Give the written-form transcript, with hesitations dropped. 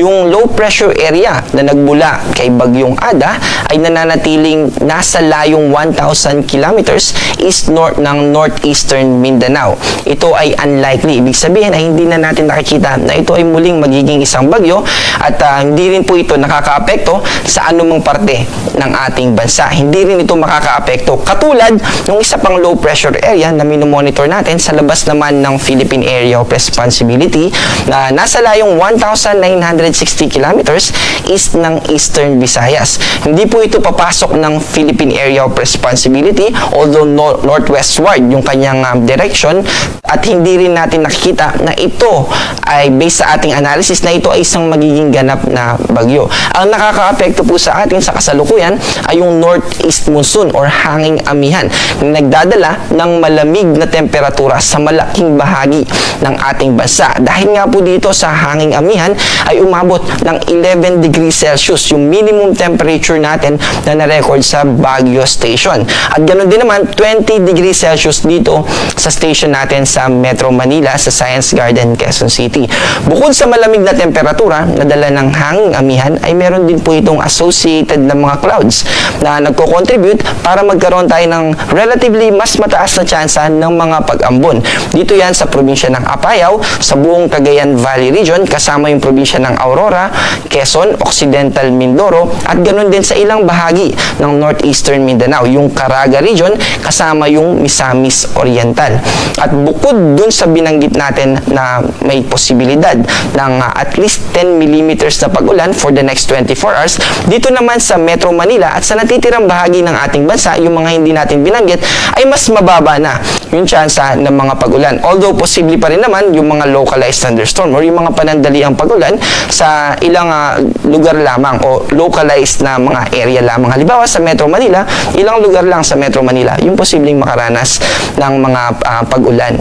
yung low pressure area na nagmula kay Bagyong Ada ay nananatiling nasa layong 1,000 kilometers east north ng northeastern Mindanao. Ito ay unlikely. Ibig sabihin ay hindi na natin nakikita na ito ay muling magiging isang bagyo at hindi rin po ito nakakaapekto sa anumang parte ng ating bansa. Hindi rin ito makakaapekto katulad ng isa pang low pressure area na minomonitor natin sa labas naman ng Philippine Area of Responsibility na nasa layong 1,960 kilometers east ng Eastern Visayas. Hindi po ito papasok ng Philippine Area of Responsibility although northwestward yung kanyang direction at hindi rin natin nakikita na ito ay based sa ating analysis na ito ay isang magiging ganap na bagyo. Ang nakakaapekto po sa atin sa kasalukuyan ay yung northeast monsoon or hanging amihan na nagdadala ng malamig na temperatura sa malaking bahagi ng ating bansa. Dahil nga po dito sa hanging amihan ay umabot ng 11 degrees Celsius yung minimum temperature natin na na-record sa Baguio Station. At ganoon din naman 20 degrees Celsius dito sa station natin sa Metro Manila sa Science Garden, Quezon City. Bukod sa malamig na temperatura na dala ng hanging amihan ay meron din po itong associated na mga clouds na nagko-contribute para magkaroon tayo ng relatively mas mataas na tsansa ng mga pag-ambon. Dito yan sa probinsya ng Apayao, sa buong Cagayan Valley Region, kasama yung probinsya ng Aurora, Quezon, Occidental Mindoro, at ganoon din sa ilang bahagi ng Northeastern Mindanao, yung Caraga Region, kasama yung Misamis Oriental. At bukod dun sa binanggit natin na may posibilidad ng at least 10 millimeters na pag-ulan for the next 24 hours, dito naman sa Metro Manila at sa natitirang bahagi ng ating bansa, yung mga hindi natin binanggit, ay mas mababa na yung tsansa ng mga pag-ulan. Although, posible pa rin naman yung mga localized thunderstorm or yung mga panandaliang pag-ulan sa ilang lugar lamang o localized na mga area lamang. Halimbawa, sa Metro Manila, ilang lugar lang sa Metro Manila yung posibleng makaranas ng mga pag-ulan.